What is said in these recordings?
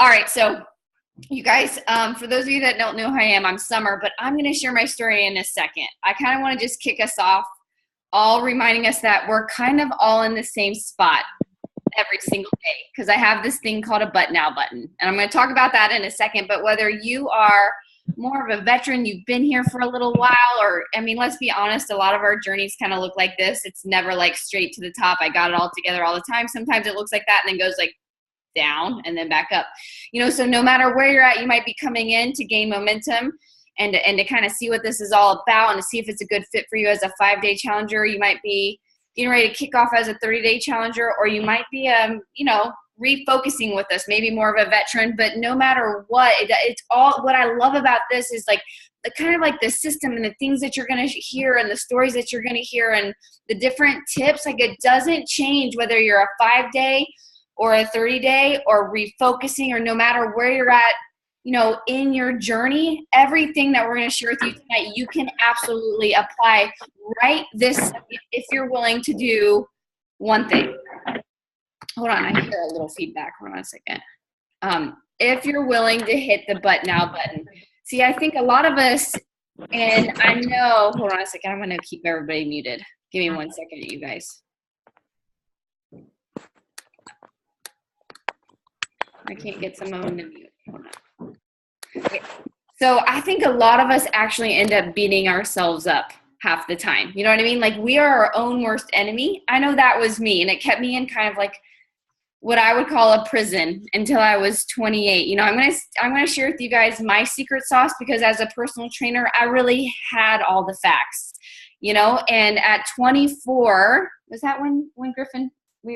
All right, so you guys, for those of you that don't know who I am, I'm Summer, but I'm going to share my story in a second. I kind of want to just kick us off, all reminding us that we're kind of all in the same spot every single day, because I have this thing called a but now button, and I'm going to talk about that in a second. But whether you are more of a veteran, you've been here for a little while, or, I mean, let's be honest, a lot of our journeys kind of look like this. It's never like straight to the top. I got it all together all the time. Sometimes it looks like that and then goes like down and then back up. So no matter where you're at, you might be coming in to gain momentum and to kind of see what this is all about and to see if it's a good fit for you as a 5-day challenger. You might be getting ready to kick off as a 30-day challenger, or you might be, refocusing with us, maybe more of a veteran. But no matter what, it's all, what I love about this is like the kind of like the system and the things that you're going to hear and the stories that you're going to hear and the different tips. Like, it doesn't change whether you're a 5-day or a 30-day or refocusing, or no matter where you're at, in your journey. Everything that we're going to share with you tonight, you can absolutely apply right this if you're willing to do one thing. Hold on, I hear a little feedback. Hold on a second. If you're willing to hit the but now button. See, I think a lot of us, and I know, hold on a second, I'm going to keep everybody muted. Give me 1 second, you guys. I can't get some of them to mute. Hold on. Okay. So I think a lot of us actually end up beating ourselves up half the time. You know what I mean? Like, we are our own worst enemy. I know that was me, and it kept me in kind of like what I would call a prison until I was 28. I'm gonna share with you guys my secret sauce, because as a personal trainer, I really had all the facts. And at 24, was that when Griffin?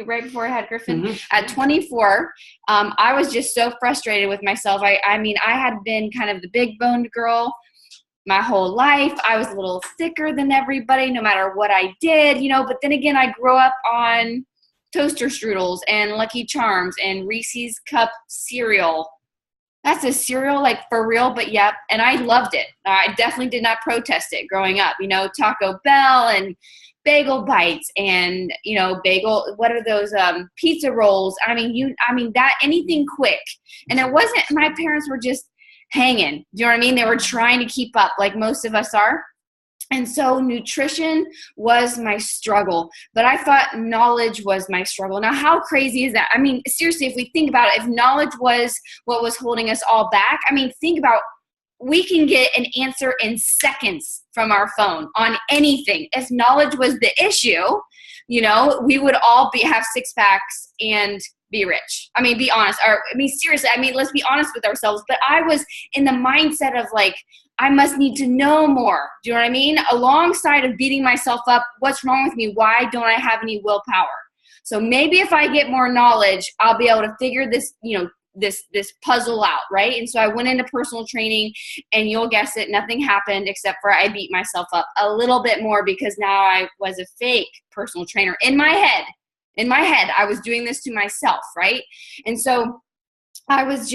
Right before I had Griffin. Mm-hmm. At 24, I was just so frustrated with myself. I mean, I had been kind of the big boned girl my whole life. I was a little thicker than everybody, no matter what I did, but then again, I grew up on toaster strudels and Lucky Charms and Reese's Cup cereal. That's a cereal, like, for real, but yep. And I loved it. I definitely did not protest it growing up. Taco Bell and bagel bites and, what are those, pizza rolls? That, anything quick. And it wasn't, my parents were just hanging. Do you know what I mean? They were trying to keep up, like most of us are. And so nutrition was my struggle, but I thought knowledge was my struggle. Now, how crazy is that? I mean, seriously, if we think about it, if knowledge was what was holding us all back, think about, we can get an answer in seconds from our phone on anything. If knowledge was the issue, we would all have 6-packs and be rich. Be honest. Seriously, let's be honest with ourselves. But I was in the mindset of like, I must need to know more. Do you know what I mean? Alongside of beating myself up, what's wrong with me? Why don't I have any willpower? So maybe if I get more knowledge, I'll be able to figure this, this puzzle out, right? And so I went into personal training, and you'll guess it, nothing happened except for I beat myself up a little bit more, because now I was a fake personal trainer in my head. In my head, I was doing this to myself, right? And so I was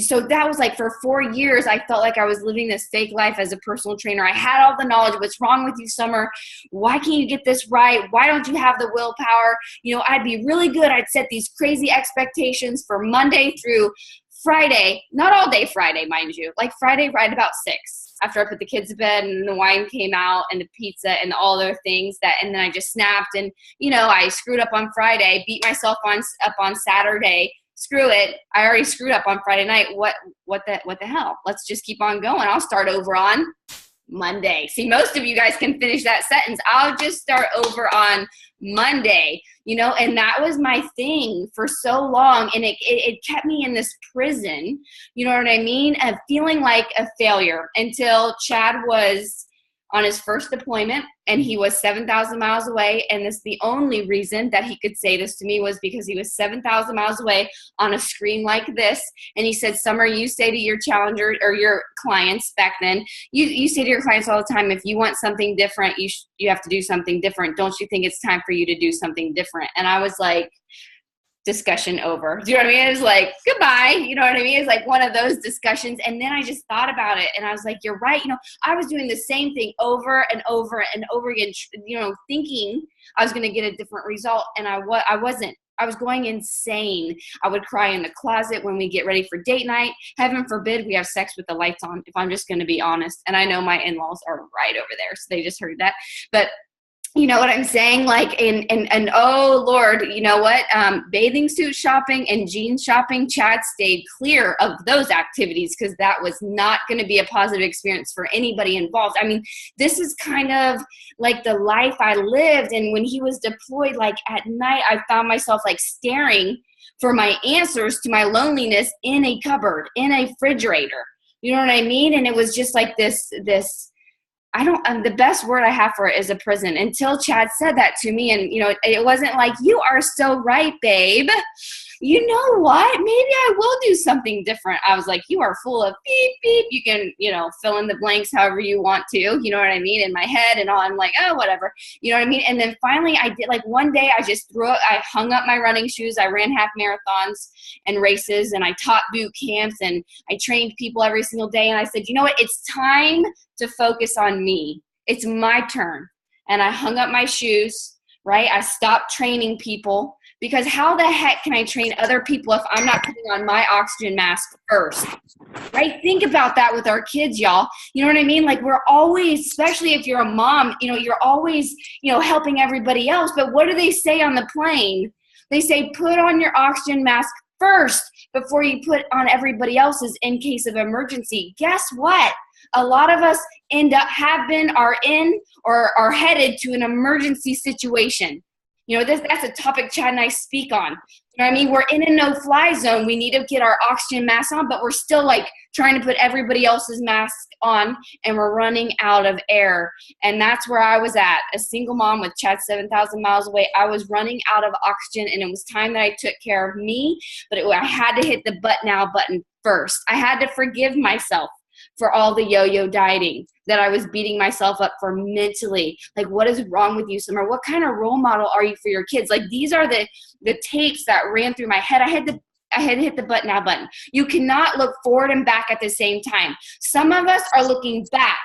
so that was like for 4 years, I felt like I was living this fake life as a personal trainer. I had all the knowledge. What's wrong with you, Summer? Why can't you get this right? Why don't you have the willpower? I'd be really good. I'd set these crazy expectations for Monday through Friday, not all day Friday, mind you, like Friday right about 6 after I put the kids to bed and the wine came out and the pizza and all other things and then I just snapped and, I screwed up on Friday, beat myself up on Saturday. Screw it. I already screwed up on Friday night. What the hell? Let's just keep on going. I'll start over on Monday. See, most of you guys can finish that sentence. I'll just start over on Monday, and that was my thing for so long. And it kept me in this prison, you know what I mean? Of feeling like a failure until Chad was on his first deployment and he was 7,000 miles away. And this, the only reason that he could say this to me was because he was 7,000 miles away on a screen like this. And he said, Summer, you say to your challenger or your clients back then, you say to your clients all the time, if you want something different, you have to do something different. Don't you think it's time for you to do something different? And I was like, discussion over. Do you know what I mean? It's like, goodbye. You know what I mean? It's like one of those discussions. And then I just thought about it and I was like, you're right. You know, I was doing the same thing over and over and over again, you know, thinking I was going to get a different result. And I wasn't. I was going insane. I would cry in the closet when we get ready for date night. Heaven forbid we have sex with the lights on, if I'm just going to be honest. And I know my in-laws are right over there, so they just heard that. But you know what I'm saying? Like, and oh Lord, you know what? Bathing suit shopping and jeans shopping, Chad stayed clear of those activities because that was not going to be a positive experience for anybody involved. I mean, this is kind of like the life I lived. And when he was deployed, like at night, I found myself like staring for my answers to my loneliness in a cupboard, in a refrigerator. You know what I mean? And it was just like this, the best word I have for it is a prison, until Chad said that to me. And, you know, it wasn't like, you are so right, babe. You know what? Maybe I will do something different. I was like, you are full of beep, beep. You can, you know, fill in the blanks however you want to, you know what I mean? In my head and all, I'm like, oh, whatever. You know what I mean? And then finally I did, like one day I just I hung up my running shoes. I ran half marathons and races and I taught boot camps and I trained people every single day. And I said, you know what? It's time to focus on me. It's my turn. And I hung up my shoes, right? I stopped training people. Because how the heck can I train other people if I'm not putting on my oxygen mask first, right? Think about that with our kids, y'all. You know what I mean? Like we're always, especially if you're a mom, you know, you're always, you know, helping everybody else. But what do they say on the plane? They say, put on your oxygen mask first before you put on everybody else's in case of emergency. Guess what? A lot of us have been, are in, or are headed to an emergency situation. You know, that's a topic Chad and I speak on. You know what I mean? We're in a no-fly zone. We need to get our oxygen mask on, but we're still like trying to put everybody else's mask on, and we're running out of air. And that's where I was at, a single mom with Chad 7,000 miles away. I was running out of oxygen, and it was time that I took care of me, but I had to hit the but now button first. I had to forgive myself for all the yo-yo dieting that I was beating myself up for mentally. Like, what is wrong with you, Sommer? What kind of role model are you for your kids? Like, these are the tapes that ran through my head. I had to hit the but now button. You cannot look forward and back at the same time. Some of us are looking back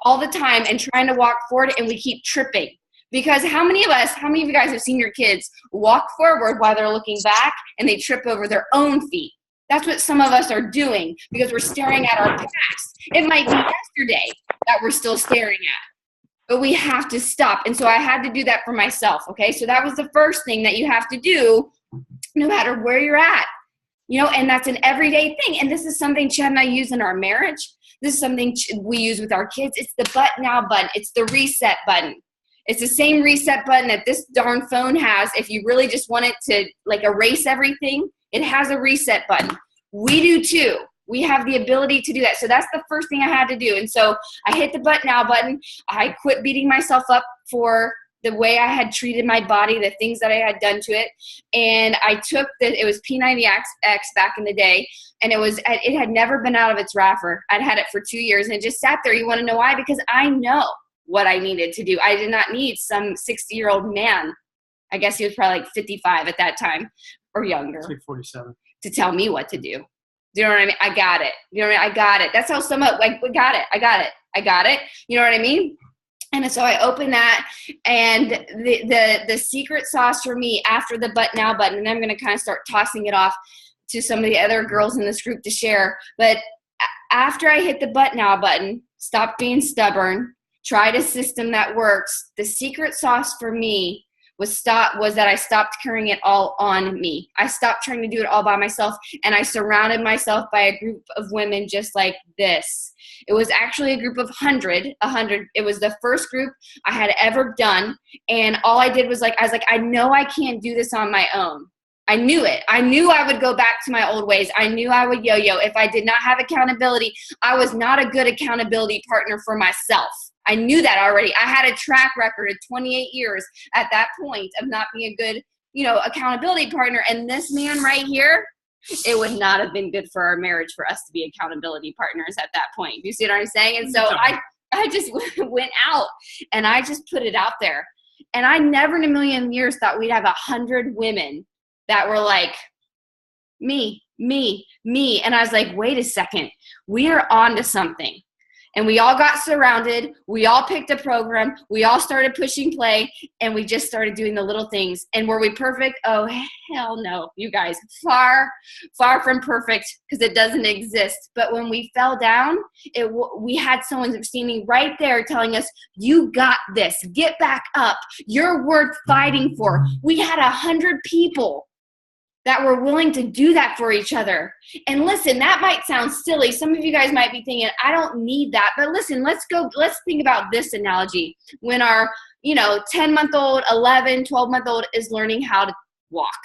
all the time and trying to walk forward, and we keep tripping. Because how many of you guys have seen your kids walk forward while they're looking back and they trip over their own feet? That's what some of us are doing because we're staring at our past. It might be yesterday that we're still staring at, but we have to stop. And so I had to do that for myself, okay? So that was the first thing that you have to do no matter where you're at, you know, and that's an everyday thing. And this is something Chad and I use in our marriage. This is something we use with our kids. It's the but now button. It's the reset button. It's the same reset button that this darn phone has. If you really just want it to like erase everything, it has a reset button. We do too. We have the ability to do that. So that's the first thing I had to do. And so I hit the but now button. I quit beating myself up for the way I had treated my body, the things that I had done to it. And I took it was P90X back in the day. And it had never been out of its wrapper. I'd had it for 2 years and it just sat there. You want to know why? Because I know what I needed to do. I did not need some 60-year-old man. I guess he was probably like 55 at that time or younger. It's like 47. To tell me what to do. Do you know what I mean? I got it. You know what I mean? I got it. That's how like, we got it. I got it. I got it. You know what I mean? And so I opened that, and the secret sauce for me after the but now button, and I'm going to kind of start tossing it off to some of the other girls in this group to share. But after I hit the but now button, stop being stubborn, tried a system that works, the secret sauce for me was that I stopped carrying it all on me. I stopped trying to do it all by myself, and I surrounded myself by a group of women just like this. It was actually a group of 100. It was the first group I had ever done, and all I did was I was like, I know I can't do this on my own. I knew it. I knew I would go back to my old ways. I knew I would yo-yo. If I did not have accountability, I was not a good accountability partner for myself. I knew that already. I had a track record of 28 years at that point of not being a good, accountability partner. And this man right here, it would not have been good for our marriage for us to be accountability partners at that point. You see what I'm saying? And so I just went out and I just put it out there. And I never in a million years thought we'd have 100 women that were like, me, me, me. And I was like, wait a second, we are on to something. And we all got surrounded. We all picked a program. We all started pushing play, and we just started doing the little things. And were we perfect? Oh, hell no, you guys. Far, far from perfect, because it doesn't exist. But when we fell down, we had someone standing right there telling us, you got this. Get back up. You're worth fighting for. We had 100 people that were willing to do that for each other. And listen, that might sound silly. Some of you guys might be thinking, I don't need that. But listen, let's think about this analogy. When our, 10-month-old, 11, 12-month-old is learning how to walk.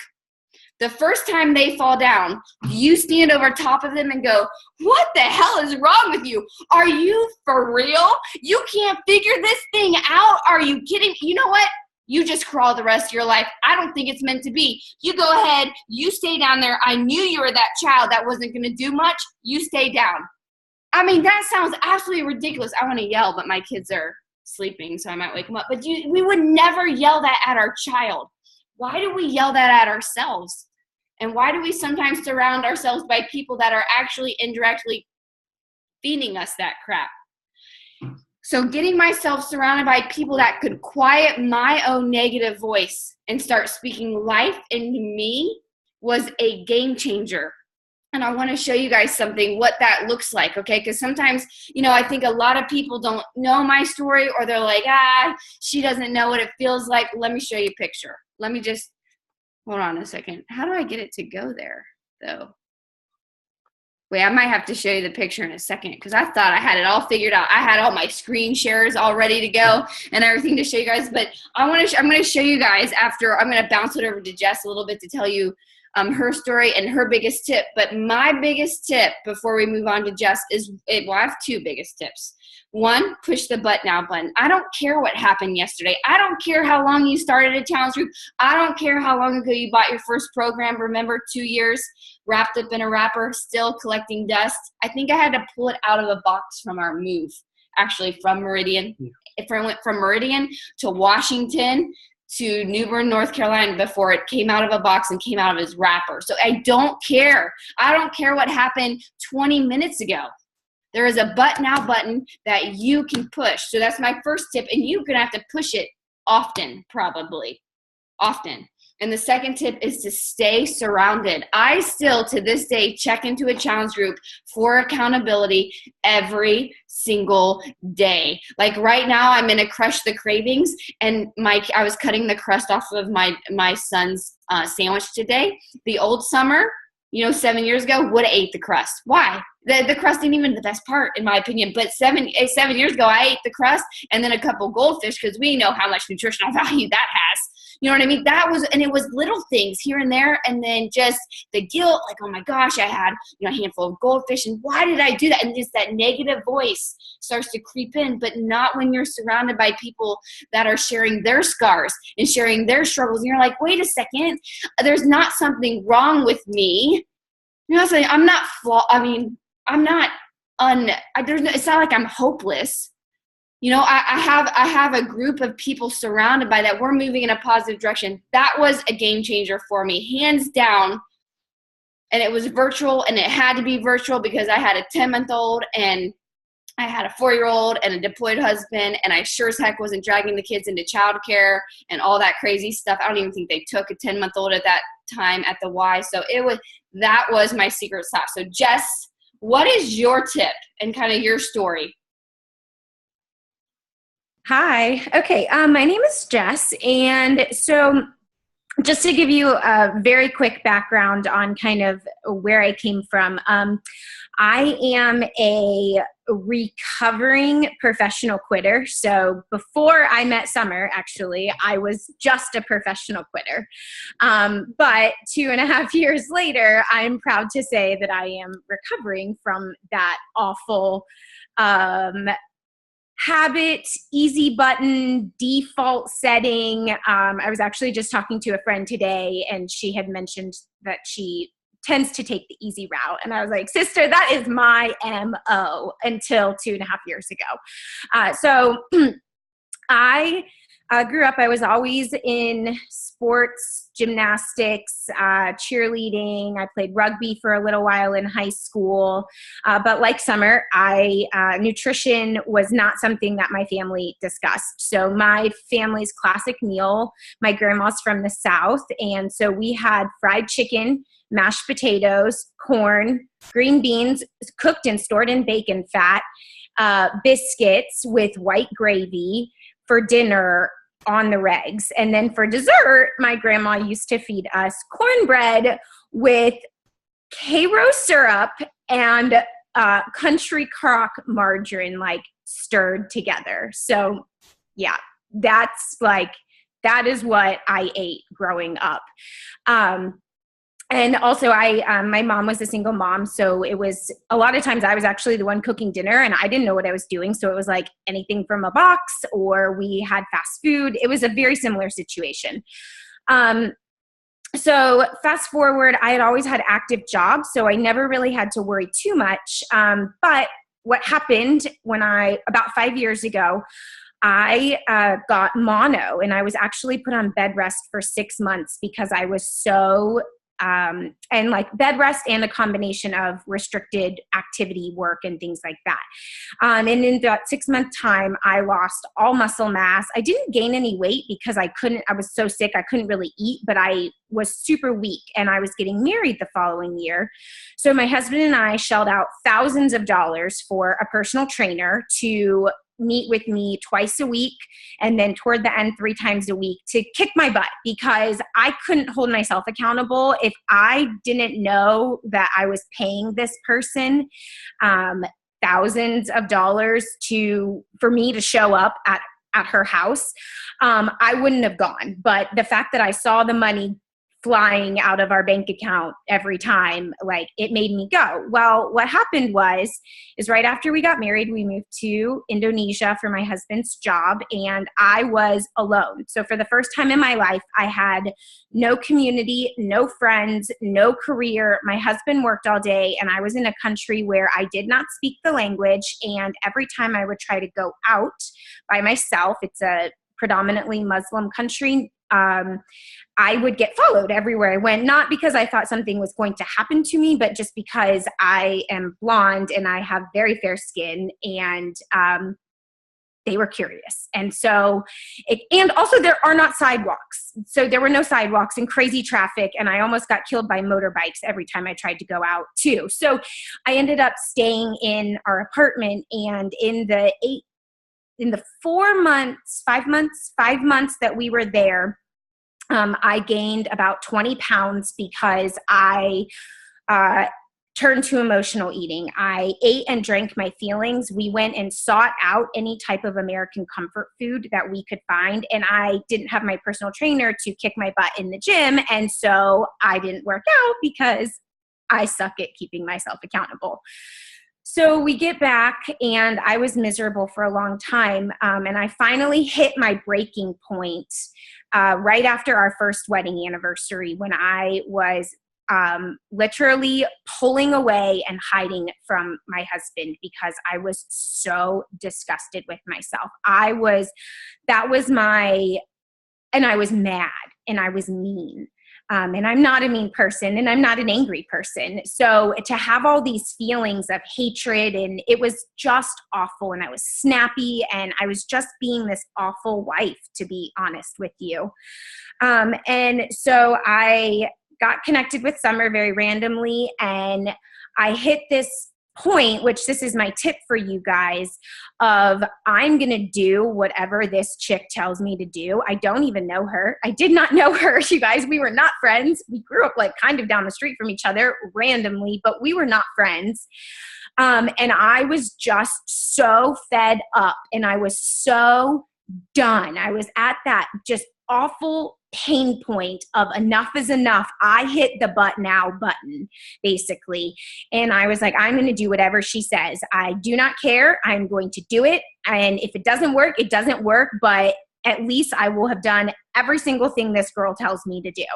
The first time they fall down, you stand over top of them and go, what the hell is wrong with you? Are you for real? You can't figure this thing out? Are you kidding? You know what? You just crawl the rest of your life. I don't think it's meant to be. You go ahead. You stay down there. I knew you were that child that wasn't going to do much. You stay down. I mean, that sounds absolutely ridiculous. I want to yell, but my kids are sleeping, so I might wake them up. But we would never yell that at our child. Why do we yell that at ourselves? And why do we sometimes surround ourselves by people that are actually indirectly feeding us that crap? So getting myself surrounded by people that could quiet my own negative voice and start speaking life into me was a game changer. And I want to show you guys something, what that looks like, okay? Because sometimes, I think a lot of people don't know my story, or they're like, she doesn't know what it feels like. Let me show you a picture. Let me just, hold on a second. How do I get it to go there, though? Wait, I might have to show you the picture in a second, because I thought I had it all figured out. I had all my screen shares all ready to go and everything to show you guys. But I'm going to show you guys after. I'm going to bounce it over to Jess a little bit to tell you her story and her biggest tip. But my biggest tip before we move on to Jess is, I have two biggest tips. One, push the but now button. I don't care what happened yesterday. I don't care how long you started a challenge group. I don't care how long ago you bought your first program. Remember, 2 years wrapped up in a wrapper, still collecting dust. I think I had to pull it out of a box from our move, actually from Meridian. If I went from Meridian to Washington to New Bern, North Carolina, before it came out of a box and came out of his wrapper. So I don't care. I don't care what happened 20 minutes ago. There is a but now button that you can push. So that's my first tip, and you're going to have to push it often, probably. Often. And the second tip is to stay surrounded. I still, to this day, check into a challenge group for accountability every single day. Like right now, I'm in a Crush the Cravings, and I was cutting the crust off of my son's sandwich today. The old Sommer, 7 years ago, would have ate the crust. Why? The crust ain't even the best part, in my opinion. But 7 years ago, I ate the crust and then a couple goldfish, because we know how much nutritional value that has. You know what I mean? It was little things here and there, and then just the guilt, like, oh my gosh, I had a handful of goldfish, and why did I do that? And just that negative voice starts to creep in, but not when you're surrounded by people that are sharing their scars and sharing their struggles. And you're like, wait a second, there's not something wrong with me. I'm not flawed. It's not like I'm hopeless. I have a group of people surrounded by that. We're moving in a positive direction. That was a game changer for me, hands down. And it was virtual, and it had to be virtual because I had a 10-month-old and I had a 4-year-old and a deployed husband, and I sure as heck wasn't dragging the kids into childcare and all that crazy stuff. I don't even think they took a 10-month-old at that time at the Y. So that was my secret sauce. So Jess, what is your tip and kind of your story? Hi. Okay. My name is Jess. And so just to give you a very quick background on kind of where I came from, I am a recovering professional quitter. So before I met Sommer, actually, I was just a professional quitter. But 2.5 years later, I'm proud to say that I am recovering from that awful habit, easy button, default setting. I was actually just talking to a friend today, and she had mentioned that she tends to take the easy route. And I was like, sister, that is my MO until 2.5 years ago. So I grew up, I was always in sports, gymnastics, cheerleading. I played rugby for a little while in high school. But like Sommer, nutrition was not something that my family discussed. So my family's classic meal, my grandma's from the South. And so we had fried chicken, mashed potatoes, corn, green beans cooked and stored in bacon fat, biscuits with white gravy for dinner on the regs. And then for dessert, my grandma used to feed us cornbread with Karo syrup and country crock margarine, like stirred together. So yeah, that is what I ate growing up. And also my mom was a single mom. So it was a lot of times I was actually the one cooking dinner and I didn't know what I was doing. So it was like anything from a box, or we had fast food. It was a very similar situation. So fast forward, I had always had active jobs, so I never really had to worry too much. But what happened about 5 years ago, I got mono, and I was actually put on bed rest for 6 months because I was so and like bed rest and a combination of restricted activity work and things like that. And in that 6 month time, I lost all muscle mass. I didn't gain any weight because I was so sick, I couldn't really eat, but I was super weak, and I was getting married the following year. So my husband and I shelled out thousands of dollars for a personal trainer to meet with me twice a week, and then toward the end 3 times a week, to kick my butt, because I couldn't hold myself accountable if I didn't know that I was paying this person thousands of dollars for me to show up at her house. I wouldn't have gone. But the fact that I saw the money flying out of our bank account every time, like, it made me go. Well, what happened is right after we got married, we moved to Indonesia for my husband's job, and I was alone. So for the first time in my life, I had no community, no friends, no career. My husband worked all day, and I was in a country where I did not speak the language. And every time I would try to go out by myself, it's a predominantly Muslim country, I would get followed everywhere I went, not because I thought something was going to happen to me, but just because I am blonde and I have very fair skin, and they were curious. And so, and also there are not sidewalks. So there were no sidewalks and crazy traffic, and I almost got killed by motorbikes every time I tried to go out too. So I ended up staying in our apartment, and in the 5 months that we were there, I gained about 20 pounds because I turned to emotional eating. I ate and drank my feelings. We went and sought out any type of American comfort food that we could find, and I didn't have my personal trainer to kick my butt in the gym, and so I didn't work out because I suck at keeping myself accountable. So we get back, and I was miserable for a long time, and I finally hit my breaking point right after our first wedding anniversary, when I was literally pulling away and hiding from my husband because I was so disgusted with myself. And I was mad, and I was mean. And I'm not a mean person, and I'm not an angry person. So to have all these feelings of hatred, and it was just awful, and I was snappy, and I was just being this awful wife, to be honest with you. And so I got connected with Sommer very randomly, and I hit this point, which this is my tip for you guys, of I'm going to do whatever this chick tells me to do. I don't even know her. I did not know her, you guys. We were not friends. We grew up like kind of down the street from each other randomly, but we were not friends. And I was just so fed up, and I was so done. I was at that just awful pain point of enough is enough. I hit the but now button, basically. And I was like, I'm going to do whatever she says. I do not care. I'm going to do it. And if it doesn't work, it doesn't work. But at least I will have done every single thing this girl tells me to do.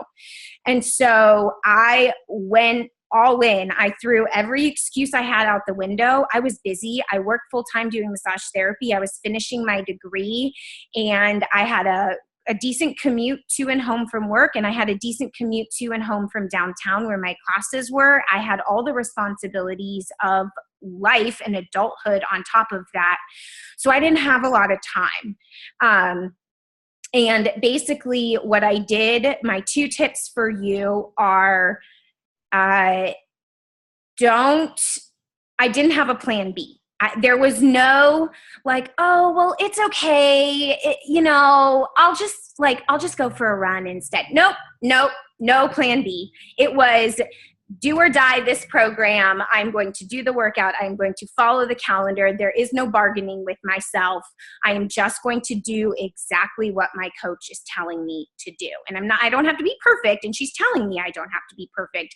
And so I went all in. I threw every excuse I had out the window. I was busy. I worked full time doing massage therapy. I was finishing my degree, and I had a decent commute to and home from work, and I had a decent commute to and home from downtown where my classes were. I had all the responsibilities of life and adulthood on top of that. So I didn't have a lot of time. And basically what I did, my 2 tips for you are, I didn't have a plan B. There was no like, oh, well, it's okay. I'll just go for a run instead. Nope, no plan B. It was do or die this program. I'm going to do the workout. I'm going to follow the calendar. There is no bargaining with myself. I am just going to do exactly what my coach is telling me to do. And I don't have to be perfect. And she's telling me I don't have to be perfect.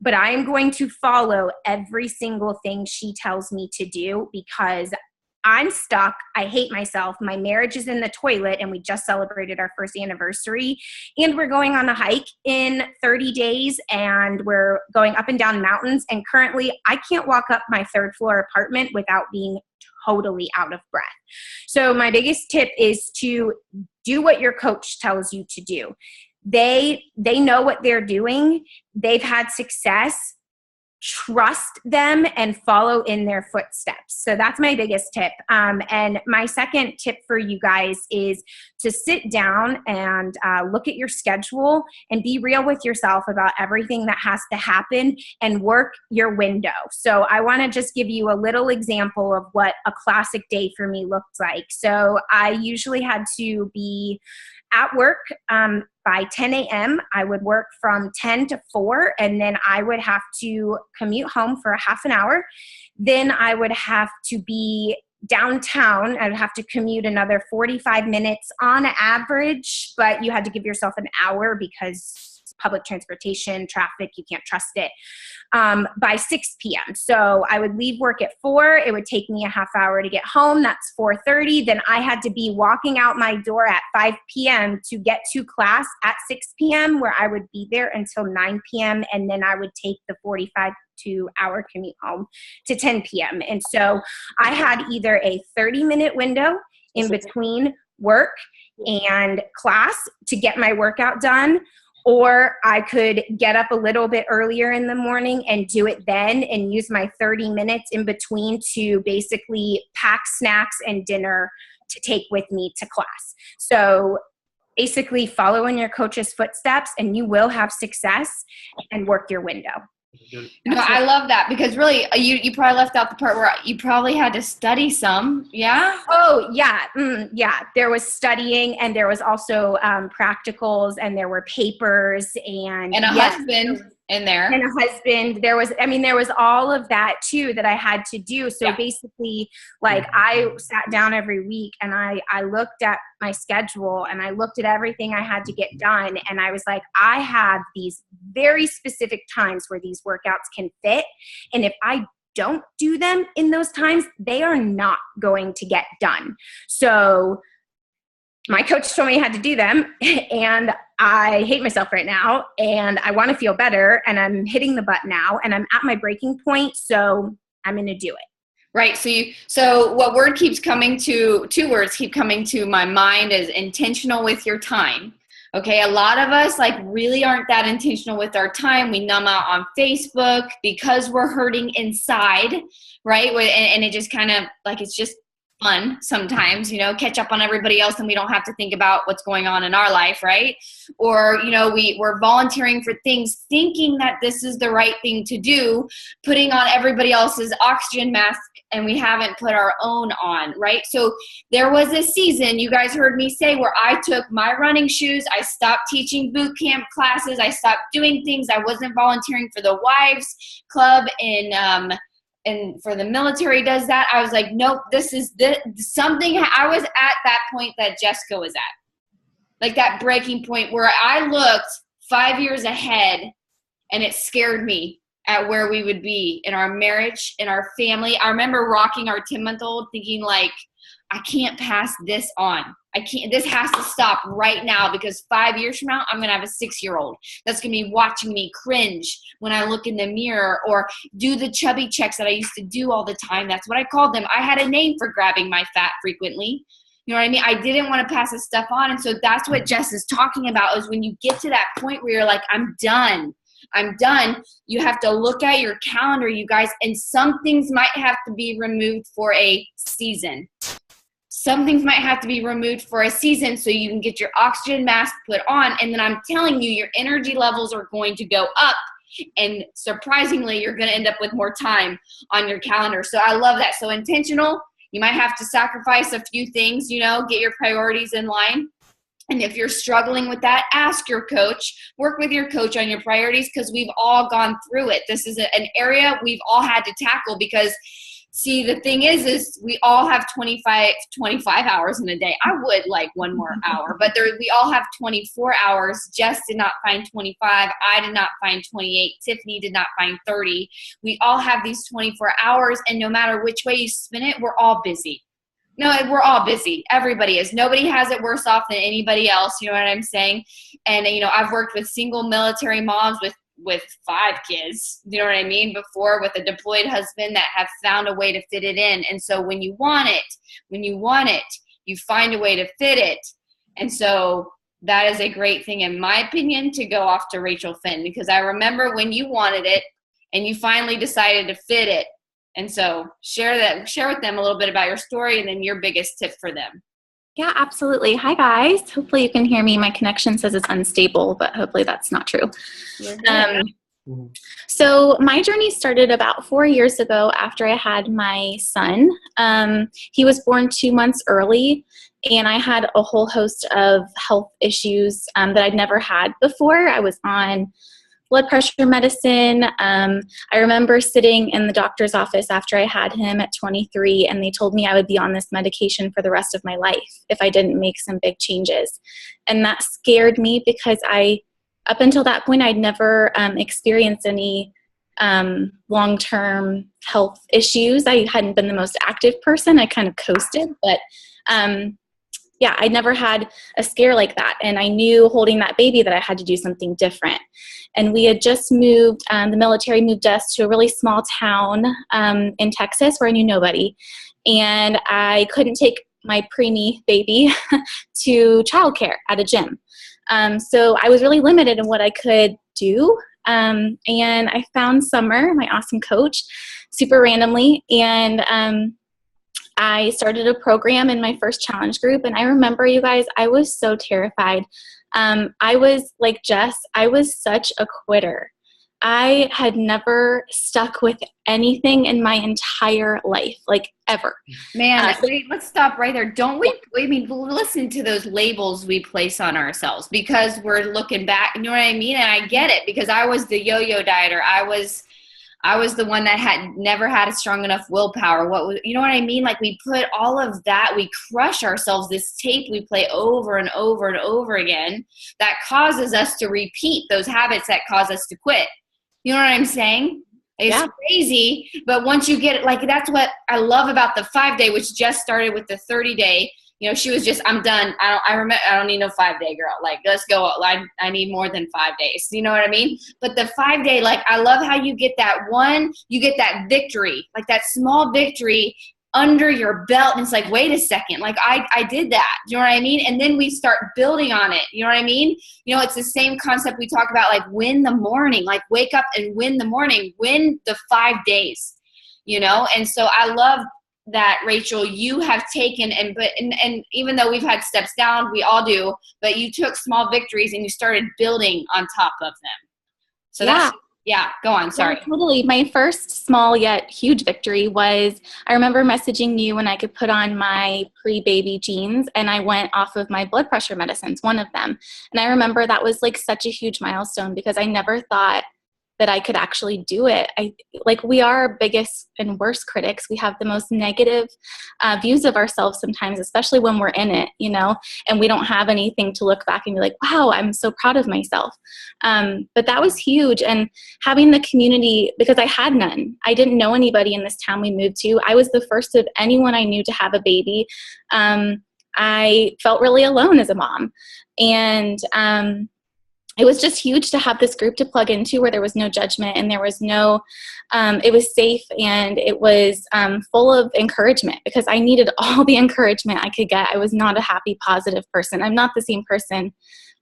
But I am going to follow every single thing she tells me to do because I'm stuck. I hate myself. My marriage is in the toilet, and we just celebrated our first anniversary. And we're going on a hike in 30 days, and we're going up and down mountains. And currently, I can't walk up my 3rd floor apartment without being totally out of breath. So my biggest tip is to do what your coach tells you to do. They know what they're doing. They've had success. Trust them and follow in their footsteps. So that's my biggest tip. And my second tip for you guys is to sit down and look at your schedule and be real with yourself about everything that has to happen and work your window. So I want to just give you a little example of what a classic day for me looked like. So I usually had to be at work by 10 a.m. I would work from 10 to 4, and then I would have to commute home for a half an hour. Then I would have to be downtown. I'd have to commute another 45 minutes on average, but you had to give yourself an hour because public transportation, traffic, you can't trust it, by 6 p.m. So I would leave work at 4. It would take me a half hour to get home. That's 4:30. Then I had to be walking out my door at 5 p.m. to get to class at 6 p.m., where I would be there until 9 p.m. And then I would take the 45-hour commute home to 10 p.m. And so I had either a 30-minute window in between work and class to get my workout done, or I could get up a little bit earlier in the morning and do it then and use my 30 minutes in between to basically pack snacks and dinner to take with me to class. So basically follow in your coach's footsteps and you will have success and work your window. No, I love that because really you probably left out the part where you probably had to study some. Yeah. Oh yeah. Yeah. There was studying and there was also practicals and there were papers and a husband in there. And a husband. There was all of that too that I had to do. So basically like I sat down every week and I looked at my schedule and I looked at everything I had to get done. And I was like, I have these very specific times where these workouts can fit. And if I don't do them in those times, they are not going to get done. So my coach told me I had to do them and I hate myself right now and I want to feel better and I'm hitting the butt now and I'm at my breaking point. So I'm going to do it. Right. So what word keeps coming to, 2 words keep coming to my mind is intentional with your time. Okay. A lot of us like really aren't that intentional with our time. We numb out on Facebook because we're hurting inside. Right. And it just kind of like, it's just fun sometimes, catch up on everybody else and we don't have to think about what's going on in our life, right? Or, we're volunteering for things thinking that this is the right thing to do, putting on everybody else's oxygen mask and we haven't put our own on, right? So there was a season, you guys heard me say, where I took my running shoes, I stopped teaching boot camp classes, I stopped doing things, I wasn't volunteering for the wives club and for the military does that. I was like, nope, this is something. I was at that point that Jessica was at. Like that breaking point where I looked 5 years ahead and it scared me at where we would be in our marriage, in our family. I remember rocking our 10-month-old thinking like, I can't pass this on. This has to stop right now, because 5 years from now, I'm going to have a 6-year-old that's going to be watching me cringe when I look in the mirror or do the chubby checks that I used to do all the time. That's what I called them. I had a name for grabbing my fat frequently. You know what I mean? I didn't want to pass this stuff on. And so that's what Jess is talking about, is when you get to that point where you're like, I'm done. You have to look at your calendar, you guys, and some things might have to be removed for a season. Some things might have to be removed for a season so you can get your oxygen mask put on. And then I'm telling you, your energy levels are going to go up. And surprisingly, you're going to end up with more time on your calendar. So I love that. So intentional, you might have to sacrifice a few things, get your priorities in line. And if you're struggling with that, ask your coach, work with your coach on your priorities, because we've all gone through it. This is an area we've all had to tackle, because see, the thing is we all have 25 hours in a day. I would like one more hour, but we all have 24 hours. Jess did not find 25. I did not find 28. Tiffany did not find 30. We all have these 24 hours, and no matter which way you spin it, we're all busy. No, we're all busy. Everybody is. Nobody has it worse off than anybody else. You know what I'm saying? And, I've worked with single military moms with 5 kids, you know what I mean, before, with a deployed husband that have found a way to fit it in. And so when you want it, you find a way to fit it. And so that is a great thing, in my opinion, to go off to Rachael Fenton, because I remember when you wanted it and you finally decided to fit it. And so share with them a little bit about your story and then your biggest tip for them. Yeah, absolutely. Hi, guys. Hopefully you can hear me. My connection says it's unstable, but hopefully that's not true. So my journey started about 4 years ago after I had my son. He was born 2 months early, and I had a whole host of health issues that I'd never had before. I was on blood pressure medicine. I remember sitting in the doctor's office after I had him at 23, and they told me I would be on this medication for the rest of my life if I didn't make some big changes. And that scared me, because up until that point, I'd never experienced any long-term health issues. I hadn't been the most active person. I kind of coasted, but yeah, I never had a scare like that. And I knew holding that baby that I had to do something different. And we had just moved, the military moved us to a really small town in Texas where I knew nobody. And I couldn't take my preemie baby to childcare at a gym. So I was really limited in what I could do. And I found Sommer, my awesome coach, super randomly. And I started a program in my first challenge group. And I remember, you guys, I was so terrified. I was like Jess, I was such a quitter. I had never stuck with anything in my entire life, like ever. Man, wait, let's stop right there. Listen to those labels we place on ourselves, because we're looking back, you know what I mean? And I get it, because I was the yo-yo dieter. I was the one that had never had a strong enough willpower. You know what I mean? Like, we put all of that, we crush ourselves, this tape we play over and over and over again that causes us to repeat those habits that cause us to quit. You know what I'm saying? It's crazy. But once you get it, like, that's what I love about the 5-day, which just started with the 30-day. She was just, I'm done. I don't need no 5-day, girl. Like, let's go. I need more than 5 days. You know what I mean? But the 5-day, like, I love how you get that victory, like that small victory under your belt. And it's like, wait a second, like I did that. You know what I mean? And then we start building on it. You know what I mean? It's the same concept we talk about, like, win the morning, like wake up and win the morning, win the 5 days, And so I love that, Rachael, you have taken and even though we've had steps down, we all do, but you took small victories and you started building on top of them. So go on. Sorry. Yeah, totally. My first small yet huge victory was, I remember messaging you when I could put on my pre-baby jeans, and I went off of my blood pressure medicines, one of them. And I remember that was like such a huge milestone, because I never thought that I could actually do it. We are our biggest and worst critics. We have the most negative views of ourselves sometimes, especially when we're in it, and we don't have anything to look back and be like, wow, I'm so proud of myself. But that was huge. And having the community, because I had none. I didn't know anybody in this town we moved to. I was the first of anyone I knew to have a baby. I felt really alone as a mom. And it was just huge to have this group to plug into where there was no judgment and there was no, it was safe and it was full of encouragement, because I needed all the encouragement I could get. I was not a happy, positive person. I'm not the same person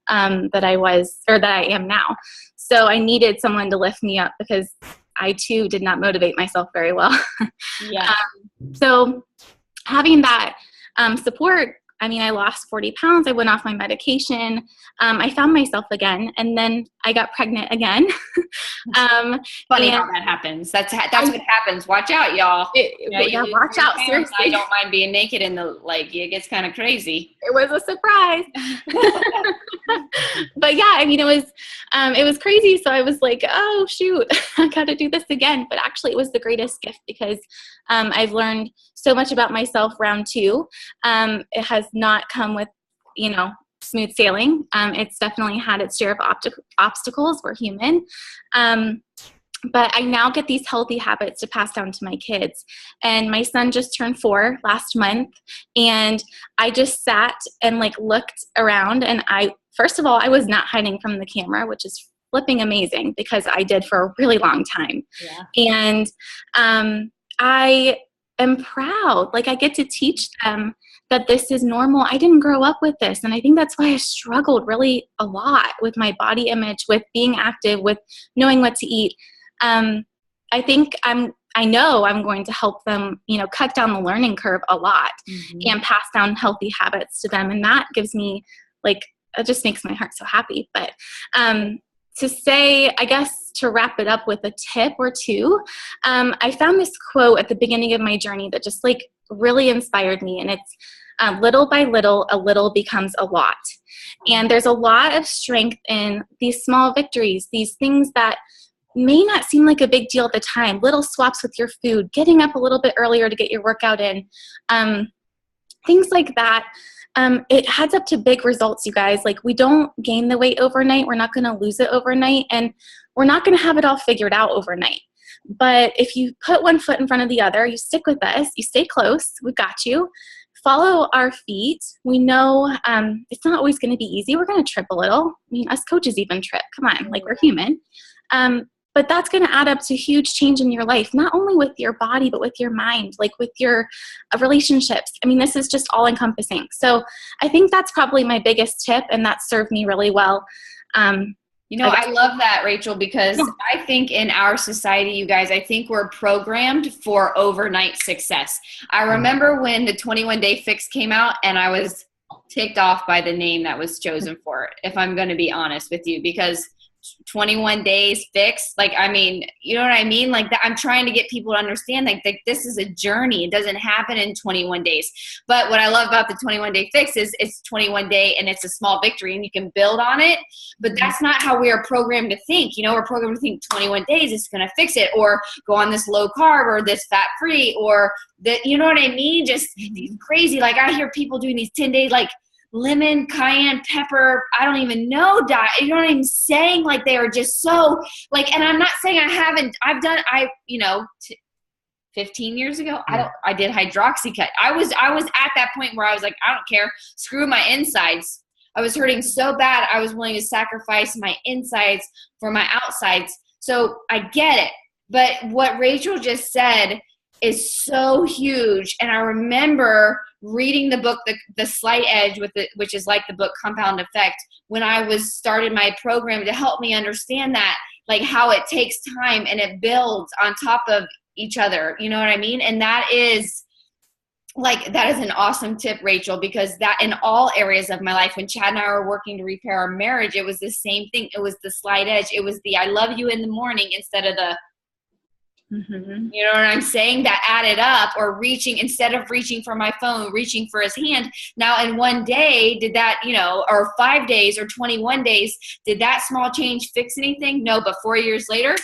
that I was, or that I am now. So I needed someone to lift me up, because I too did not motivate myself very well. Yeah. So having that support, I lost 40 pounds. I went off my medication. I found myself again, and then I got pregnant again. Funny how that happens. That's what happens. Watch out, y'all. Watch out. Seriously. I don't mind being naked in the, it gets kind of crazy. It was a surprise. But yeah, it was crazy. So I was like, oh shoot, I got to do this again. But actually it was the greatest gift, because I've learned so much about myself round 2. It has not come with, smooth sailing. It's definitely had its share of obstacles. We're human. But I now get these healthy habits to pass down to my kids. And my son just turned 4 last month. And I just sat and looked around, and first of all, I was not hiding from the camera, which is flipping amazing, because I did for a really long time. Yeah. And I am proud. I get to teach them that this is normal. I didn't grow up with this. And I think that's why I struggled really a lot with my body image, with being active, with knowing what to eat. I think I know I'm going to help them, cut down the learning curve a lot, and pass down healthy habits to them. And that gives me it just makes my heart so happy. But, to say, I guess, to wrap it up with a tip or two, I found this quote at the beginning of my journey that just really inspired me. And it's, little by little, a little becomes a lot. And there's a lot of strength in these small victories, these things that may not seem like a big deal at the time, little swaps with your food, getting up a little bit earlier to get your workout in, things like that. It adds up to big results, you guys. We don't gain the weight overnight. We're not going to lose it overnight, and we're not going to have it all figured out overnight. But if you put one foot in front of the other, you stick with us, you stay close, we've got you. Follow our feet. We know it's not always going to be easy. We're going to trip a little. Us coaches even trip. Come on, we're human. But that's going to add up to huge change in your life, not only with your body, but with your mind, with your relationships. This is just all encompassing. So I think that's probably my biggest tip, and that served me really well. I love that, Rachael, because I think in our society, you guys, I think we're programmed for overnight success. I remember when the 21-day fix came out, and I was ticked off by the name that was chosen for it, if I'm going to be honest with you, because 21 days fix, you know what I mean? That, I'm trying to get people to understand that this is a journey. It doesn't happen in 21 days. But what I love about the 21-day fix is it's 21 day and it's a small victory and you can build on it. But that's not how we are programmed to think. We're programmed to think 21 days is going to fix it, or go on this low carb or this fat free, or that, you know what I mean? Just crazy. I hear people doing these 10 days, lemon, cayenne, pepper, I don't even know diet. You know what I'm saying? They are just so and I'm not saying I've done 15 years ago, I did hydroxycut. I was at that point where I was I don't care, screw my insides. I was hurting so bad, I was willing to sacrifice my insides for my outsides. So I get it. But what Rachael just said is so huge. And I remember reading the book, The Slight Edge, which is the book Compound Effect, when I was started my program to help me understand that, how it takes time and it builds on top of each other. You know what I mean? And that is an awesome tip, Rachael, because that in all areas of my life, when Chad and I were working to repair our marriage, it was the same thing. It was the slight edge. It was the I love you in the morning instead of the Mm-hmm. You know what I'm saying? That added up, or reaching, instead of reaching for my phone, reaching for his hand. Now in one day, did that, or 5 days or 21 days, did that small change fix anything? No, but 4 years later,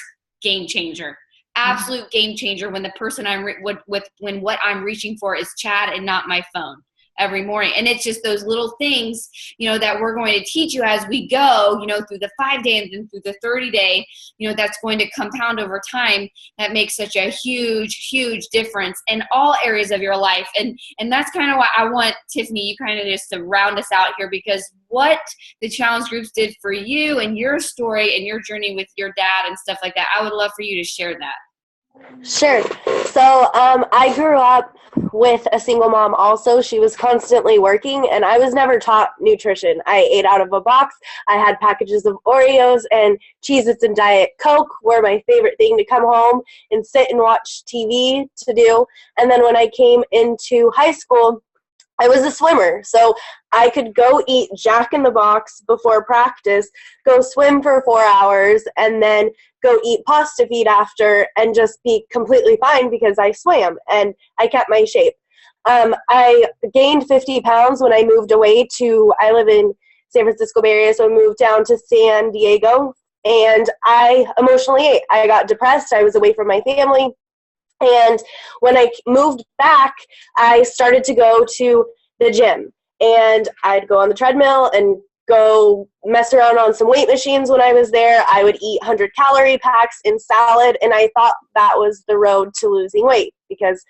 game changer. Absolute game changer when the person when what I'm reaching for is Chad and not my phone every morning. And it's just those little things, that we're going to teach you as we go, through the 5 day and then through the 30 day, that's going to compound over time. That makes such a huge, huge difference in all areas of your life. And that's kind of what I want, Tiffany, you kind of just to round us out here, because what the challenge groups did for you and your story and your journey with your dad and stuff like that, I would love for you to share that. Sure. So I grew up with a single mom also. She was constantly working, and I was never taught nutrition. I ate out of a box. I had packages of Oreos, and Cheez-Its and Diet Coke were my favorite thing to come home and sit and watch TV to do. And then when I came into high school, I was a swimmer, so I could go eat Jack in the Box before practice, go swim for 4 hours, and then go eat pasta feed after and just be completely fine because I swam and I kept my shape. I gained 50 pounds when I moved away I live in San Francisco Bay Area, so I moved down to San Diego, and I emotionally ate. I got depressed. I was away from my family. And when I moved back, I started to go to the gym, and I'd go on the treadmill and go mess around on some weight machines. When I was there, I would eat 100-calorie packs in salad, and I thought that was the road to losing weight, because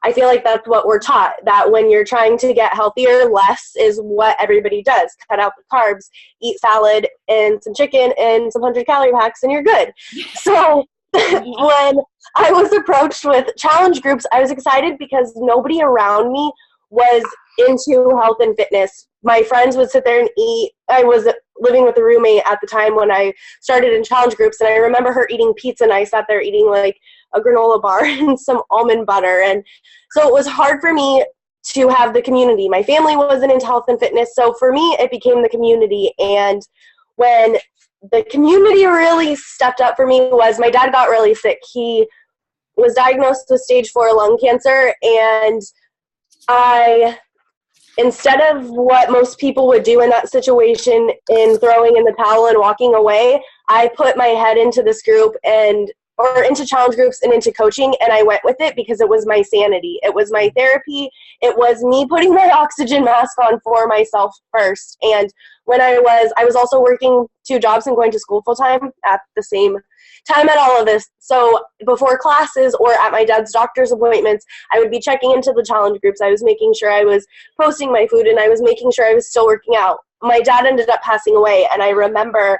I feel like that's what we're taught, that when you're trying to get healthier, less is what everybody does. Cut out the carbs, eat salad and some chicken and some 100-calorie packs, and you're good. So when I was approached with challenge groups, I was excited because nobody around me was into health and fitness. My friends would sit there and eat. I was living with a roommate at the time when I started in challenge groups, and I remember her eating pizza, and I sat there eating like a granola bar and some almond butter. And so it was hard for me to have the community. My family wasn't into health and fitness, so for me, it became the community. And when the community really stepped up for me was my dad got really sick. He was diagnosed with stage 4 lung cancer, and instead of what most people would do in that situation, in throwing in the towel and walking away, I put my head into this group or into challenge groups and into coaching, and I went with it because it was my sanity. It was my therapy. It was me putting my oxygen mask on for myself first. And when I was also working 2 jobs and going to school full time at the same time at all of this. So before classes or at my dad's doctor's appointments, I would be checking into the challenge groups. I was making sure I was posting my food, and I was making sure I was still working out. My dad ended up passing away, and I remember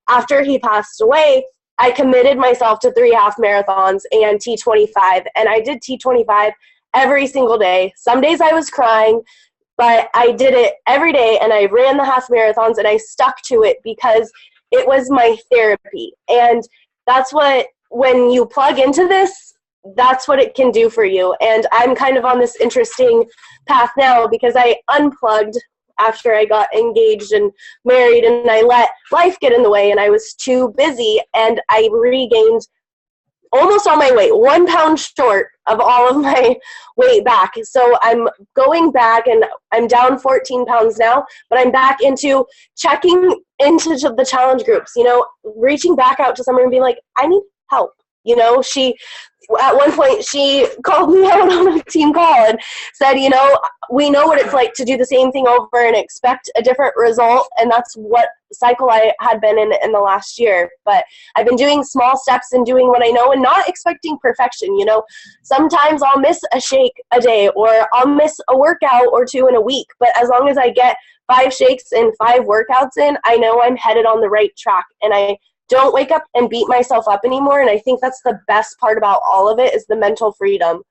after he passed away, I committed myself to 3 half marathons and T25, and I did T25 every single day. Some days I was crying, but I did it every day, and I ran the half marathons, and I stuck to it because it was my therapy. And that's what, when you plug into this, that's what it can do for you. And I'm kind of on this interesting path now because I unplugged after I got engaged and married, and I let life get in the way, and I was too busy, and I regained almost all my weight, 1 pound short of all of my weight back. So I'm going back, and I'm down 14 pounds now, but I'm back into checking into the challenge groups, reaching back out to someone and being like, I need help. At one point, she called me out on a team call and said, we know what it's like to do the same thing over and expect a different result. And that's what cycle I had been in the last year. But I've been doing small steps and doing what I know and not expecting perfection. Sometimes I'll miss a shake a day, or I'll miss a workout or 2 in a week. But as long as I get 5 shakes and 5 workouts in, I know I'm headed on the right track. And I don't wake up and beat myself up anymore. And I think that's the best part about all of it, is the mental freedom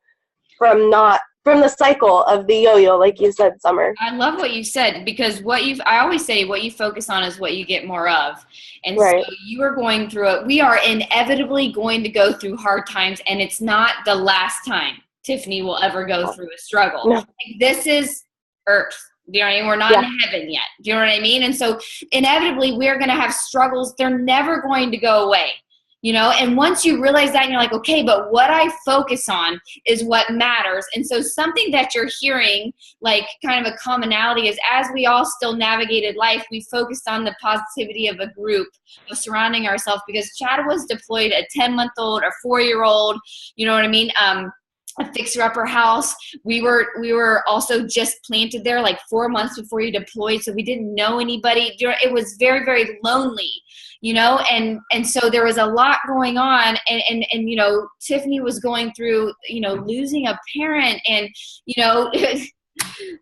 from the cycle of the yo-yo, like you said, Sommer. I love what you said, because I always say what you focus on is what you get more of. And right. So you are going through it. We are inevitably going to go through hard times, and it's not the last time Tiffany will ever go through a struggle. No. Like, this is earth. Do you know what I mean? We're not in heaven yet. Do you know what I mean? And so inevitably we're going to have struggles. They're never going to go away. you know? And once you realize that, and you're like, okay, but what I focus on is what matters. And so something that you're hearing, like kind of a commonality, is as we all still navigated life, we focused on the positivity of a group, of surrounding ourselves, because Chad was deployed a 10-month-old or 4-year-old, you know what I mean? A fixer-upper house. We were also just planted there like 4 months before you deployed, so we didn't know anybody. It was very, very lonely, you know, and so there was a lot going on, and you know, Tiffany was going through, you know, losing a parent, and you know,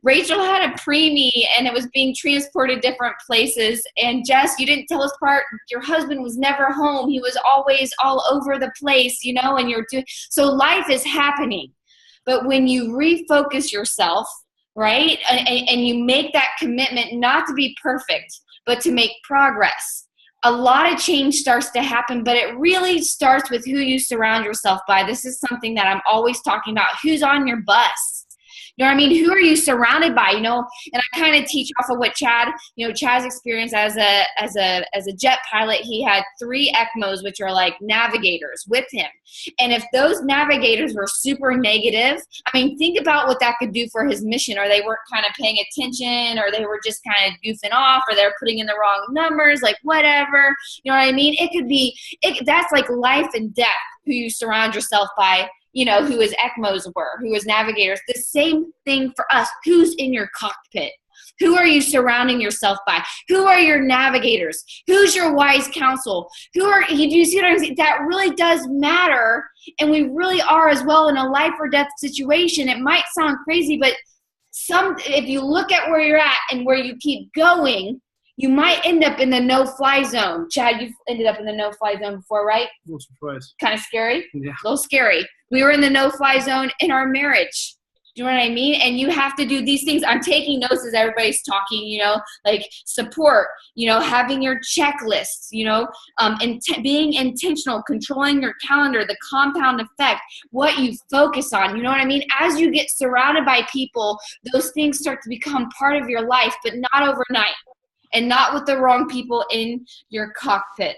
Rachael had a preemie and it was being transported different places. And Jess, you didn't tell us part, your husband was never home. He was always all over the place, you know, and so life is happening. But when you refocus yourself, right, and you make that commitment not to be perfect, but to make progress, a lot of change starts to happen. But it really starts with who you surround yourself by. This is something that I'm always talking about. Who's on your bus? You know what I mean? Who are you surrounded by? You know, and I kind of teach off of what Chad, you know, Chad's experience as a jet pilot. He had 3 ECMOs, which are like navigators with him. And if those navigators were super negative, I mean, think about what that could do for his mission. Or they weren't kind of paying attention, or they were just kind of goofing off, or they're putting in the wrong numbers, like whatever. You know what I mean? It could be, that's like life and death, who you surround yourself by. You know, who his ECMOs were, who his navigators. The same thing for us. Who's in your cockpit? Who are you surrounding yourself by? Who are your navigators? Who's your wise counsel? Do you see what I'm saying? That really does matter. And we really are as well in a life or death situation. It might sound crazy, but if you look at where you're at and where you keep going, you might end up in the no-fly zone. Chad, you've ended up in the no-fly zone before, right? A little surprised. Kind of scary? Yeah. A little scary. We were in the no-fly zone in our marriage. Do you know what I mean? And you have to do these things. I'm taking notes as everybody's talking, you know, like support, you know, having your checklists, you know, being intentional, controlling your calendar, the compound effect, what you focus on. You know what I mean? As you get surrounded by people, those things start to become part of your life, but not overnight. And not with the wrong people in your cockpit.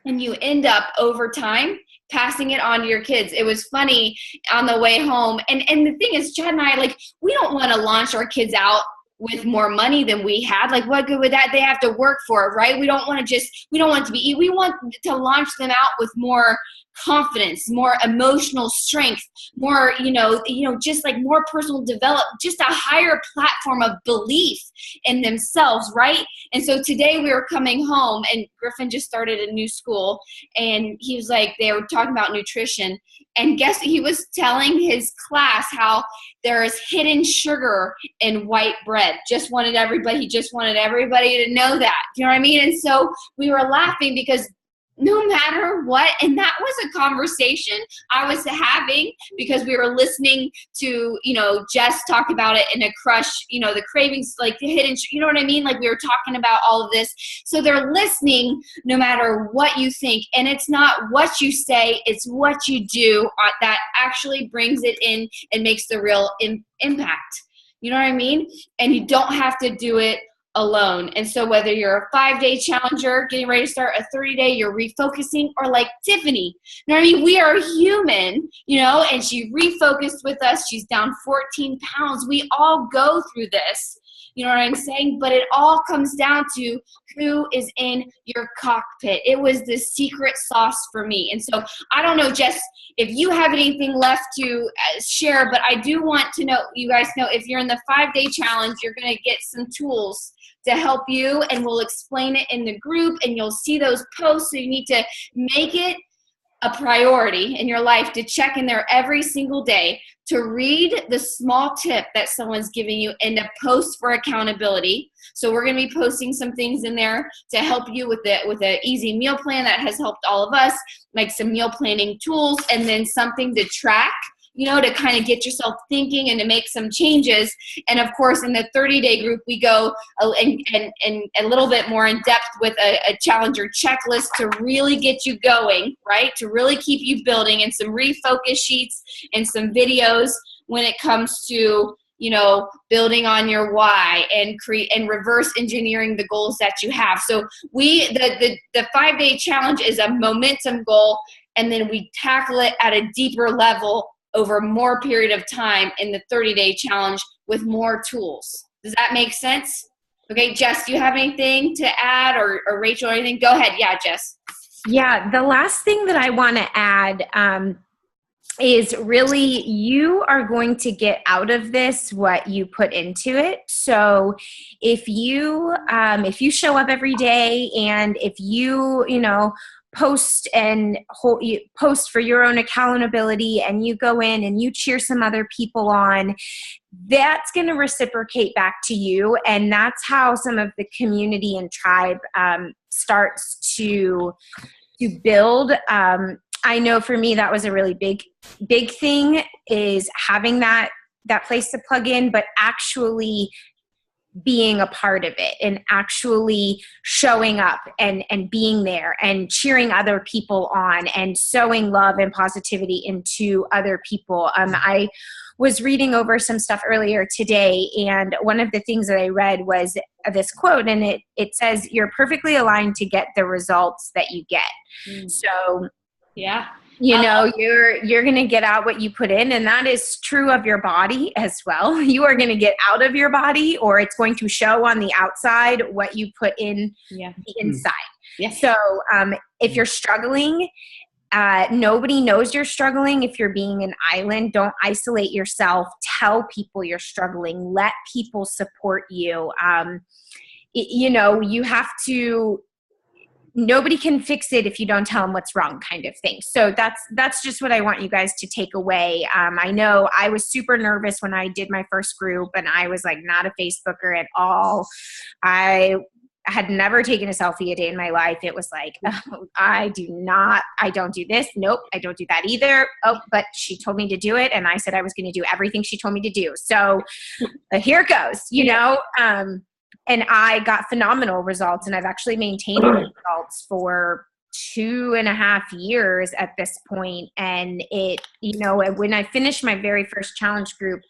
And you end up over time passing it on to your kids. It was funny on the way home. And the thing is, Chad and I, like, we don't want to launch our kids out with more money than we had. Like, what good would that? They have to work for it, right? We don't want to be, we want to launch them out with more confidence, more emotional strength, more, you know, just like more personal development, just a higher platform of belief in themselves, right? And so today we were coming home, and Griffin just started a new school, and he was like, they were talking about nutrition, and guess he was telling his class how there is hidden sugar in white bread. He just wanted everybody to know that. You know what I mean? And so we were laughing because no matter what, and that was a conversation I was having because we were listening to, you know, Jess talk about it in a crush, you know, the cravings, like the hidden, you know what I mean? Like we were talking about all of this. So they're listening no matter what you think. And it's not what you say, it's what you do that actually brings it in and makes the real impact. You know what I mean? And you don't have to do it alone. And so whether you're a 5-day challenger, getting ready to start a 30-day, you're refocusing, or like Tiffany, you know what I mean? We are human, you know, and she refocused with us. She's down 14 pounds. We all go through this, you know what I'm saying? But it all comes down to who is in your cockpit. It was the secret sauce for me. And so I don't know, Jess, if you have anything left to share, but I do want to know, you guys know, if you're in the 5-day challenge, you're going to get some tools to help you, and we'll explain it in the group, and you'll see those posts. So you need to make it a priority in your life to check in there every single day, to read the small tip that someone's giving you, and to post for accountability. So we're going to be posting some things in there to help you with an easy meal plan that has helped all of us, like some meal planning tools, and then something to track, you know, to kind of get yourself thinking and to make some changes. And of course, in the 30-day group, we go and a little bit more in depth with a challenger checklist to really get you going, right? To really keep you building, and some refocus sheets and some videos when it comes to building on your why and create and reverse engineering the goals that you have. So the 5-day challenge is a momentum goal, and then we tackle it at a deeper level over more period of time in the 30-day challenge with more tools. Does that make sense? Okay, Jess, do you have anything to add, or Rachel, or anything? Go ahead. Yeah, Jess. Yeah, the last thing that I want to add is really you are going to get out of this what you put into it. So if you show up every day, and if you post for your own accountability, and you go in and you cheer some other people on, that's going to reciprocate back to you. And that's how some of the community and tribe starts to build. I know for me, that was a really big thing, is having that place to plug in, but actually being a part of it, and actually showing up and being there and cheering other people on and sowing love and positivity into other people. I was reading over some stuff earlier today, and one of the things that I read was this quote, and it says, "You're perfectly aligned to get the results that you get." So yeah, you're going to get out what you put in, and that is true of your body as well. You are going to get out of your body, or it's going to show on the outside what you put in the inside. Yeah. So if you're struggling, nobody knows you're struggling. If you're being an island, don't isolate yourself. Tell people you're struggling. Let people support you. You have to. Nobody can fix it if you don't tell them what's wrong, kind of thing. So that's just what I want you guys to take away. I know I was super nervous when I did my first group, and I was like not a Facebooker at all. I had never taken a selfie a day in my life. It was like, oh, I don't do this. Nope, I don't do that either. Oh, but she told me to do it, and I said I was going to do everything she told me to do. So here it goes, and I got phenomenal results, and I've actually maintained results for 2.5 years at this point. And when I finished my very first challenge group,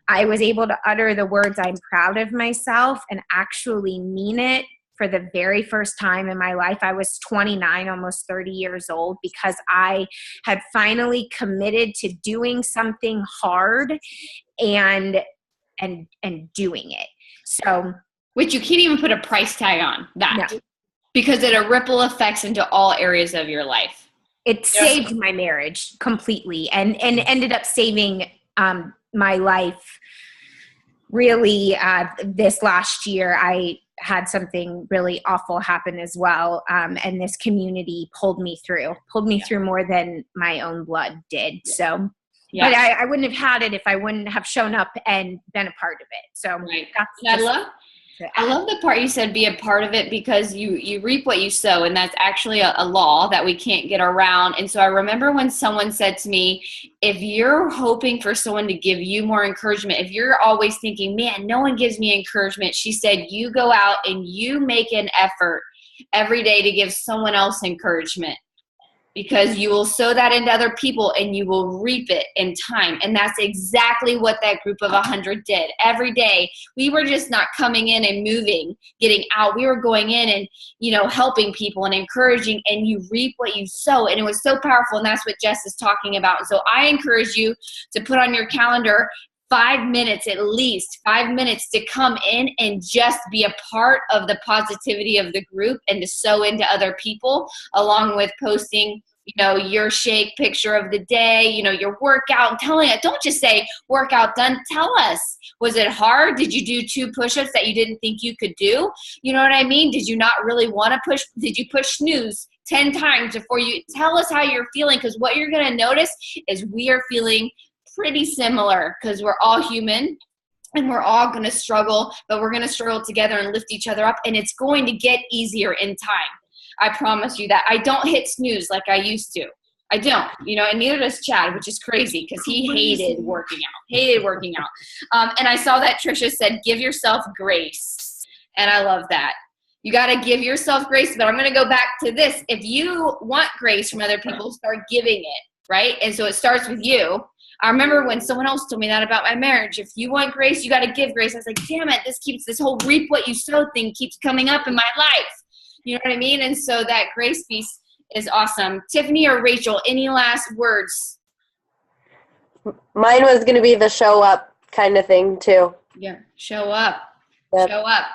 I was able to utter the words, "I'm proud of myself," and actually mean it for the very first time in my life. I was 29, almost 30 years old, because I had finally committed to doing something hard and doing it. So, which you can't even put a price tag on that. No. Because it ripple effects into all areas of your life. It saved my marriage completely, and ended up saving my life. Really, this last year, I had something really awful happen as well, and this community pulled me through more than my own blood did. So. Yeah. But I wouldn't have had it if I wouldn't have shown up and been a part of it. So right. I love the part you said, be a part of it, because you reap what you sow, and that's actually a law that we can't get around. And so I remember when someone said to me, if you're hoping for someone to give you more encouragement, if you're always thinking, man, no one gives me encouragement, she said, you go out and you make an effort every day to give someone else encouragement. Because you will sow that into other people, and you will reap it in time. And that's exactly what that group of 100 did. Every day, we were just not coming in and moving, getting out. We were going in and, helping people and encouraging, and you reap what you sow. And it was so powerful, and that's what Jess is talking about. And so I encourage you to put on your calendar 5 minutes, at least 5 minutes, to come in and just be a part of the positivity of the group, and to sow into other people, along with posting, your shake picture of the day, your workout, and telling it. Don't just say workout done. Tell us, was it hard? Did you do 2 push-ups that you didn't think you could do? You know what I mean? Did you not really want to push? Did you push snooze 10 times before you? Tell us how you're feeling, because what you're going to notice is we are feeling pretty similar, because we're all human and we're all going to struggle, but we're going to struggle together and lift each other up, and it's going to get easier in time. I promise you that. I don't hit snooze like I used to. I don't, and neither does Chad, which is crazy, because he hated working out. And I saw that Trisha said, give yourself grace. And I love that. You got to give yourself grace, but I'm going to go back to this. If you want grace from other people, start giving it, right? And so it starts with you. I remember when someone else told me that about my marriage. If you want grace, you got to give grace. I was like, damn it, this whole reap what you sow thing keeps coming up in my life. You know what I mean? And so that grace piece is awesome. Tiffany or Rachel, any last words? Mine was going to be the show up kind of thing too. Yeah, show up. Yep. Show up.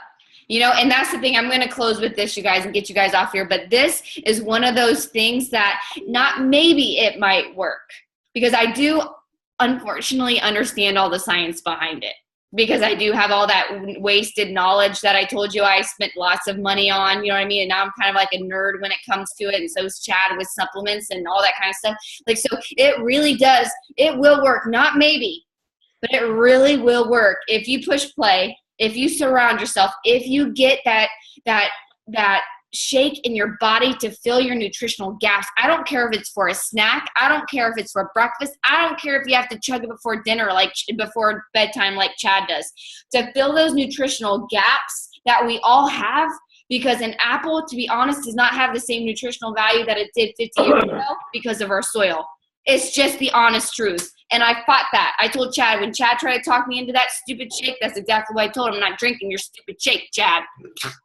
You know, and that's the thing. I'm going to close with this, you guys, and get you guys off here. But this is one of those things that not maybe it might work, because I do unfortunately understand all the science behind it, because I do have all that wasted knowledge that I told you I spent lots of money on, you know what I mean? And now I'm kind of like a nerd when it comes to it. And so is Chad with supplements and all that kind of stuff. Like, so it really does. It will work. Not maybe, but it really will work. If you push play, if you surround yourself, if you get that shake in your body to fill your nutritional gaps. I don't care if it's for a snack. I don't care if it's for breakfast. I don't care if you have to chug it before dinner, like before bedtime, like Chad does, to fill those nutritional gaps that we all have. Because an apple, to be honest, does not have the same nutritional value that it did 50 years ago because of our soil. It's just the honest truth. And I fought that. I told Chad, when Chad tried to talk me into that stupid shake, that's exactly what I told him. I'm not drinking your stupid shake, Chad.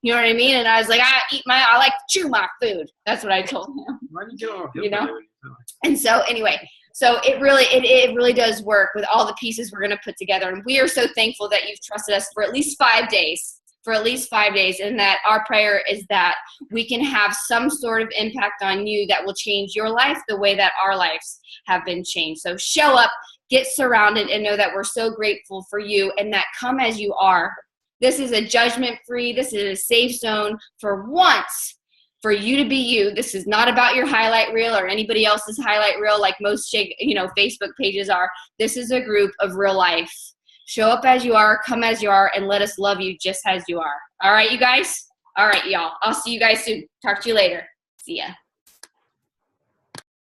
You know what I mean? And I was like, I like to chew my food. That's what I told him. You know? And so anyway, so it really does work with all the pieces we're going to put together. And we are so thankful that you've trusted us for at least 5 days. And that our prayer is that we can have some sort of impact on you that will change your life the way that our lives have been changed. So show up, get surrounded, and know that we're so grateful for you, and that come as you are. This is a judgment-free, this is a safe zone for once for you to be you. This is not about your highlight reel or anybody else's highlight reel like most Facebook pages are. This is a group of real life. Show up as you are, come as you are, and let us love you just as you are. All right, you guys? All right, y'all. I'll see you guys soon. Talk to you later. See ya.